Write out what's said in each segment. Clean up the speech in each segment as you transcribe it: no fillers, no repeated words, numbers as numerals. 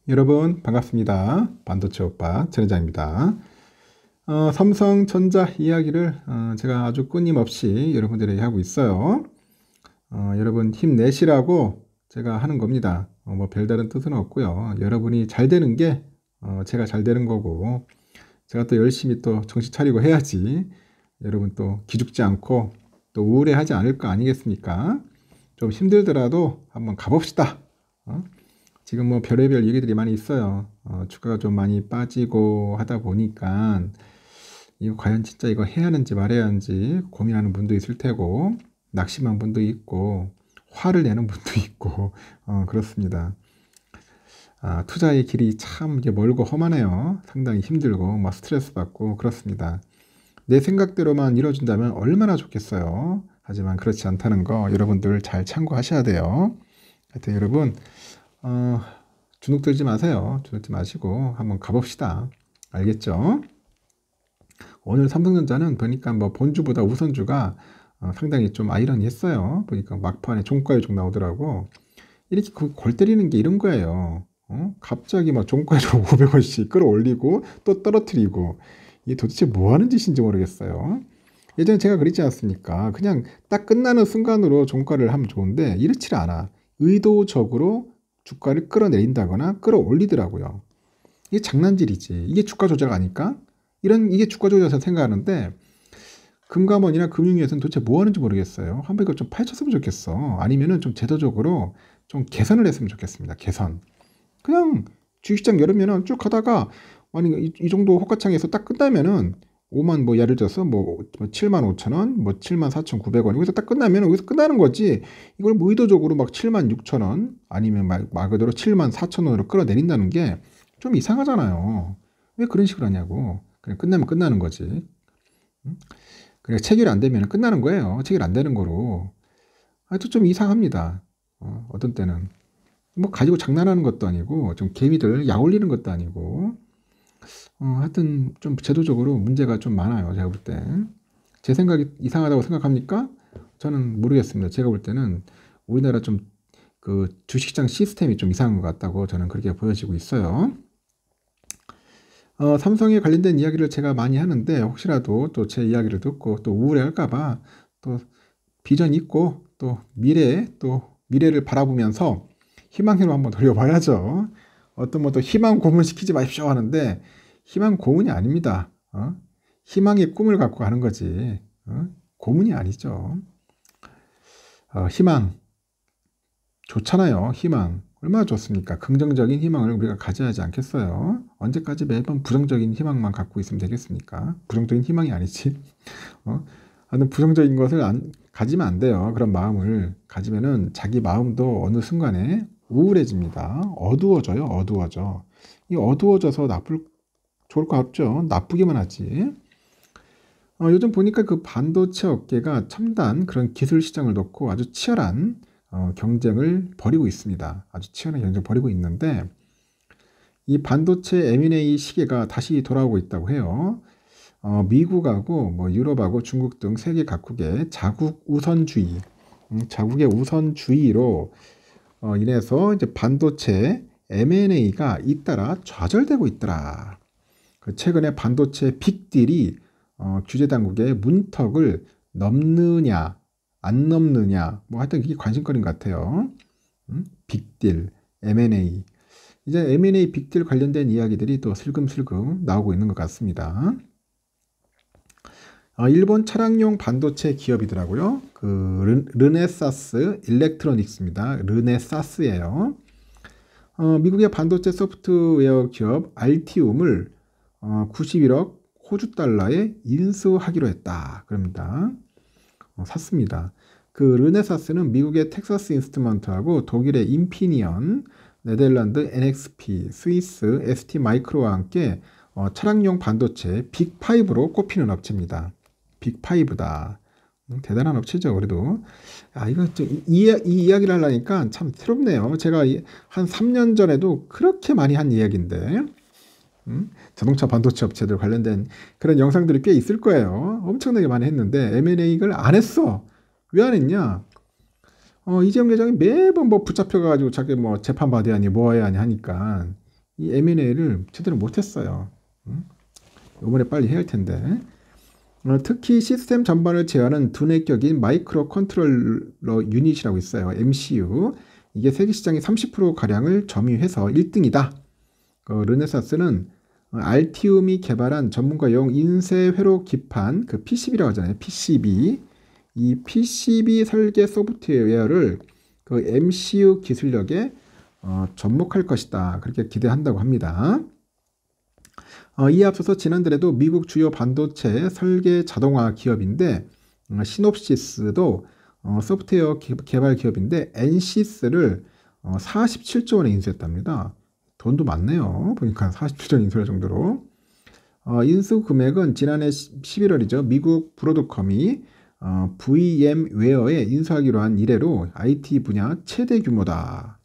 여러분 반갑습니다. 반도체 오빠 전회장입니다. 삼성전자 이야기를 제가 아주 끊임없이 여러분들에게 하고 있어요. 여러분 힘내시라고 제가 하는 겁니다. 뭐 별다른 뜻은 없고요. 여러분이 잘 되는 게 제가 잘 되는 거고, 제가 또 열심히 또 정신 차리고 해야지 여러분 또 기죽지 않고 또 우울해하지 않을 거 아니겠습니까? 좀 힘들더라도 한번 가봅시다. 지금 뭐 별의별 얘기들이 많이 있어요. 주가가 좀 많이 빠지고 하다 보니까 이거 과연 진짜 이거 해야 하는지 말아야 하는지 고민하는 분도 있을 테고, 낙심한 분도 있고 화를 내는 분도 있고 그렇습니다. 투자의 길이 참 이게 멀고 험하네요. 상당히 힘들고 막 스트레스 받고 그렇습니다. 내 생각대로만 이루어진다면 얼마나 좋겠어요. 하지만 그렇지 않다는 거 여러분들 잘 참고하셔야 돼요. 하여튼 여러분 주눅 들지 마세요. 주눅 들지 마시고 한번 가봅시다. 알겠죠? 오늘 삼성전자는 보니까 뭐 본주보다 우선주가 상당히 좀 아이러니했어요. 보니까 막판에 종가에 좀 나오더라고. 이렇게 골 때리는 게 이런 거예요. 갑자기 막 종가에서 500원씩 끌어올리고 또 떨어뜨리고, 이게 도대체 뭐 하는 짓인지 모르겠어요. 예전에 제가 그랬지 않습니까? 그냥 딱 끝나는 순간으로 종가를 하면 좋은데 이렇지 않아. 의도적으로 주가를 끌어내린다거나 끌어올리더라고요. 이게 장난질이지. 이게 주가 조작 아닐까? 이게 주가 조작에서 생각하는데, 금감원이나 금융위에서는 도대체 뭐 하는지 모르겠어요. 한번 이걸 좀 파헤쳤으면 좋겠어. 아니면은 좀 제도적으로 좀 개선을 했으면 좋겠습니다. 개선. 그냥 주식시장 열으면은 쭉 가다가, 아니 이 정도 호가창에서 딱 끝나면은 5만, 뭐 예를 들어서 뭐 7만 5천 원, 뭐 7만 4,900원, 여기서 딱 끝나면 여기서 끝나는 거지. 이걸 뭐 의도적으로 막 7만 6천 원 아니면 말 그대로 7만 4천 원으로 끌어내린다는 게 좀 이상하잖아요. 왜 그런 식으로 하냐고. 그냥 끝나면 끝나는 거지. 응? 그냥 체결 안 되면 끝나는 거예요. 체결 안 되는 거로. 하여튼 좀 이상합니다. 어떤 때는 뭐 가지고 장난하는 것도 아니고, 좀 개미들 약 올리는 것도 아니고, 하여튼 좀 제도적으로 문제가 좀 많아요. 제가 볼 때. 제 생각이 이상하다고 생각합니까? 저는 모르겠습니다. 제가 볼 때는 우리나라 좀 그 주식시장 시스템이 좀 이상한 것 같다고 저는 그렇게 보여지고 있어요. 삼성에 관련된 이야기를 제가 많이 하는데, 혹시라도 또 제 이야기를 듣고 또 우울해할까봐 또 비전 있고 또 미래를 바라보면서 희망으로 한번 돌려봐야죠. 어떤 뭐 또 희망 고문 시키지 마십시오 하는데, 희망 고문이 아닙니다. 희망의 꿈을 갖고 가는 거지. 고문이 아니죠. 희망 좋잖아요. 희망 얼마나 좋습니까? 긍정적인 희망을 우리가 가져야 하지 않겠어요? 언제까지 매번 부정적인 희망만 갖고 있으면 되겠습니까? 부정적인 희망이 아니지. 하여튼 부정적인 것을 가지면 안 돼요. 그런 마음을 가지면은 자기 마음도 어느 순간에 우울해집니다. 어두워져요. 어두워져. 이 어두워져서 좋을 거 없죠. 나쁘기만 하지. 요즘 보니까 그 반도체 업계가 첨단 그런 기술 시장을 놓고 아주 치열한 경쟁을 벌이고 있습니다. 아주 치열한 경쟁을 벌이고 있는데, 이 반도체 M&A 시기가 다시 돌아오고 있다고 해요. 미국하고 뭐 유럽하고 중국 등 세계 각국의 자국의 우선주의로 인해서 이제 반도체 M&A가 잇따라 좌절되고 있더라. 최근에 반도체 빅딜이 규제 당국의 문턱을 넘느냐 안 넘느냐, 뭐 하여튼 그게 관심거리인 것 같아요. 빅딜, M&A. 이제 M&A 빅딜 관련된 이야기들이 또 슬금슬금 나오고 있는 것 같습니다. 일본 차량용 반도체 기업이더라고요. 그 르네사스 일렉트로닉스입니다. 르네사스예요. 미국의 반도체 소프트웨어 기업 알티움을 91억 호주 달러에 인수하기로 했다. 그럽니다. 샀습니다. 그 르네사스는 미국의 텍사스 인스트루먼트하고 독일의 인피니언, 네덜란드 NXP, 스위스 ST 마이크로와 함께 차량용 반도체 빅5로 꼽히는 업체입니다. 빅5다. 대단한 업체죠. 그래도 이거 이 이야기를 하려니까 참 새롭네요. 제가 한 3년 전에도 그렇게 많이 한 이야기인데, 자동차 반도체 업체들 관련된 그런 영상들이 꽤 있을 거예요. 엄청나게 많이 했는데 M&A를 안 했어. 왜 안 했냐? 이재용 회장이 매번 뭐 붙잡혀가지고 자기 뭐 재판 받아야 하니 뭐 해야 하니 하니까 이 M&A를 제대로 못했어요. 이번에 빨리 해야 할 텐데. 특히 시스템 전반을 제어하는 두뇌격인 마이크로 컨트롤러 유닛이라고 있어요. MCU. 이게 세계 시장의 30%가량을 점유해서 1등이다. 르네사스는 알티움이 개발한 전문가용 인쇄 회로 기판, 그 PCB라고 하잖아요. PCB. 이 PCB 설계 소프트웨어를 그 MCU 기술력에 접목할 것이다. 그렇게 기대한다고 합니다. 이에 앞서서 지난달에도 미국 주요 반도체 설계 자동화 기업인데 시놉시스도 소프트웨어 개발 기업인데 NCS를 47조 원에 인수했답니다. 돈도 많네요. 보니까 47조 원 인수할 정도로. 인수 금액은 지난해 11월이죠. 미국 브로드컴이 VM웨어에 인수하기로 한 이래로 IT 분야 최대 규모다.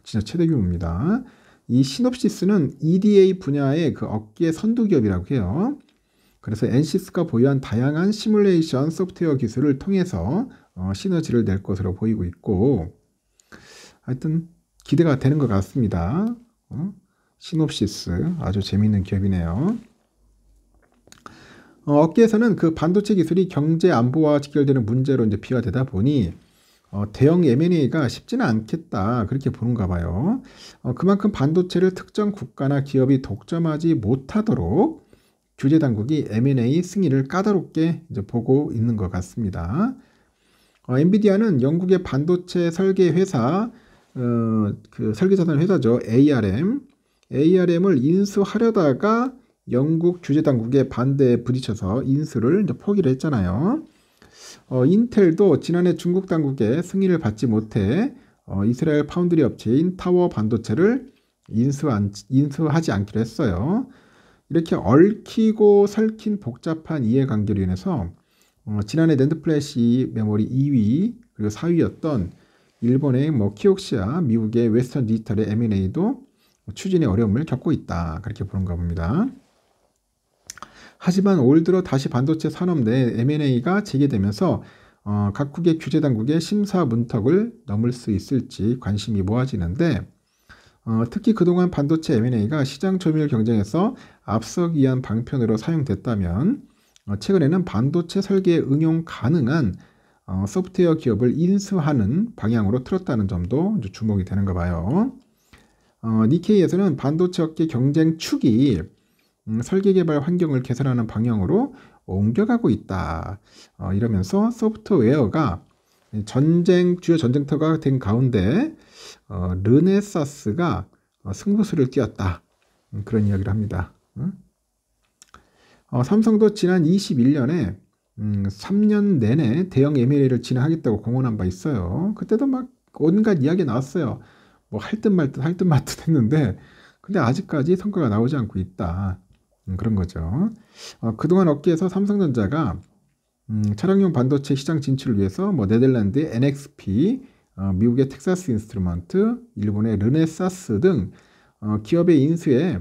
진짜 최대 규모입니다. 이 시놉시스는 EDA 분야의 그 업계 선두 기업이라고 해요. 그래서 NCS가 보유한 다양한 시뮬레이션 소프트웨어 기술을 통해서 시너지를 낼 것으로 보이고 있고, 하여튼 기대가 되는 것 같습니다. 시놉시스 아주 재미있는 기업이네요. 업계에서는 그 반도체 기술이 경제 안보와 직결되는 문제로 이제 비화되다 보니 대형 M&A가 쉽지는 않겠다 그렇게 보는가 봐요. 그만큼 반도체를 특정 국가나 기업이 독점하지 못하도록 규제 당국이 M&A 승인을 까다롭게 이제 보고 있는 것 같습니다. 엔비디아는 영국의 반도체 설계 회사, 그 설계자산 회사죠. ARM을 인수하려다가 영국 규제 당국의 반대에 부딪혀서 인수를 이제 포기를 했잖아요. 인텔도 지난해 중국 당국의 승인을 받지 못해 이스라엘 파운드리 업체인 타워 반도체를 인수하지 않기로 했어요. 이렇게 얽히고 설킨 복잡한 이해관계로 인해서 지난해 낸드 플래시 메모리 2위 그리고 4위였던 일본의 키옥시아, 미국의 웨스턴 디지털의 M&A도 추진의 어려움을 겪고 있다. 그렇게 보는가 봅니다. 하지만 올 들어 다시 반도체 산업 내 M&A가 재개되면서 각국의 규제 당국의 심사 문턱을 넘을 수 있을지 관심이 모아지는데 특히 그동안 반도체 M&A가 시장 점유율 경쟁에서 앞서기 위한 방편으로 사용됐다면 최근에는 반도체 설계에 응용 가능한 소프트웨어 기업을 인수하는 방향으로 틀었다는 점도 주목이 되는가 봐요. 니케이에서는 반도체 업계 경쟁 축이 설계 개발 환경을 개선하는 방향으로 옮겨가고 있다. 이러면서 소프트웨어가 주요 전쟁터가 된 가운데 르네사스가 승부수를 띄웠다. 그런 이야기를 합니다. 삼성도 지난 21년에 3년 내내 대형 M&A를 진행하겠다고 공언한 바 있어요. 그때도 막 온갖 이야기 나왔어요. 뭐 할 듯 말 듯 할 듯 말 듯 했는데 근데 아직까지 성과가 나오지 않고 있다. 그런 거죠. 그동안 업계에서 삼성전자가 차량용 반도체 시장 진출을 위해서 네덜란드의 NXP, 미국의 텍사스 인스트루먼트, 일본의 르네사스 등 기업의 인수에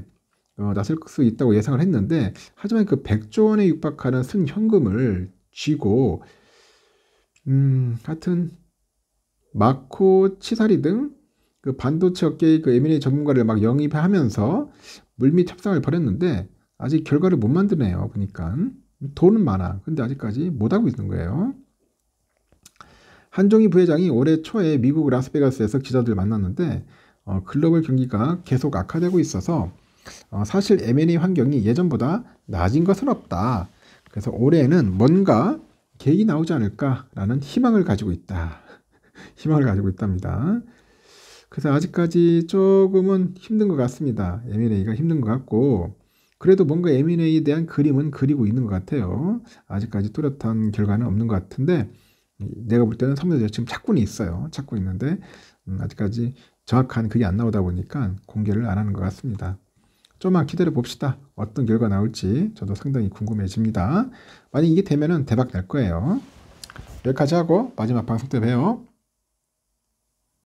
나설 수 있다고 예상을 했는데 하지만 그 100조 원에 육박하는 순현금을 쥐고 하여튼 마코 치사리 등 그 반도체 업계의 그 M&A 전문가를 막 영입하면서 물밑 협상을 벌였는데 아직 결과를 못 만드네요. 보니까 돈은 많아. 근데 아직까지 못하고 있는 거예요. 한종희 부회장이 올해 초에 미국 라스베가스에서 기자들 만났는데 글로벌 경기가 계속 악화되고 있어서 사실 M&A 환경이 예전보다 나아진 것은 없다. 그래서 올해는 뭔가 계획이 나오지 않을까라는 희망을 가지고 있다. 희망을 가지고 있답니다. 그래서 아직까지 조금은 힘든 것 같습니다. M&A가 힘든 것 같고 그래도 뭔가 M&A에 대한 그림은 그리고 있는 것 같아요. 아직까지 뚜렷한 결과는 없는 것 같은데 내가 볼 때는 삼성전자 지금 착군이 있어요. 착군 있는데 아직까지 정확한 그게 안 나오다 보니까 공개를 안 하는 것 같습니다. 좀만 기다려 봅시다. 어떤 결과 나올지 저도 상당히 궁금해집니다. 만약 이게 되면은 대박 날 거예요. 여기까지 하고 마지막 방송 때 봬요.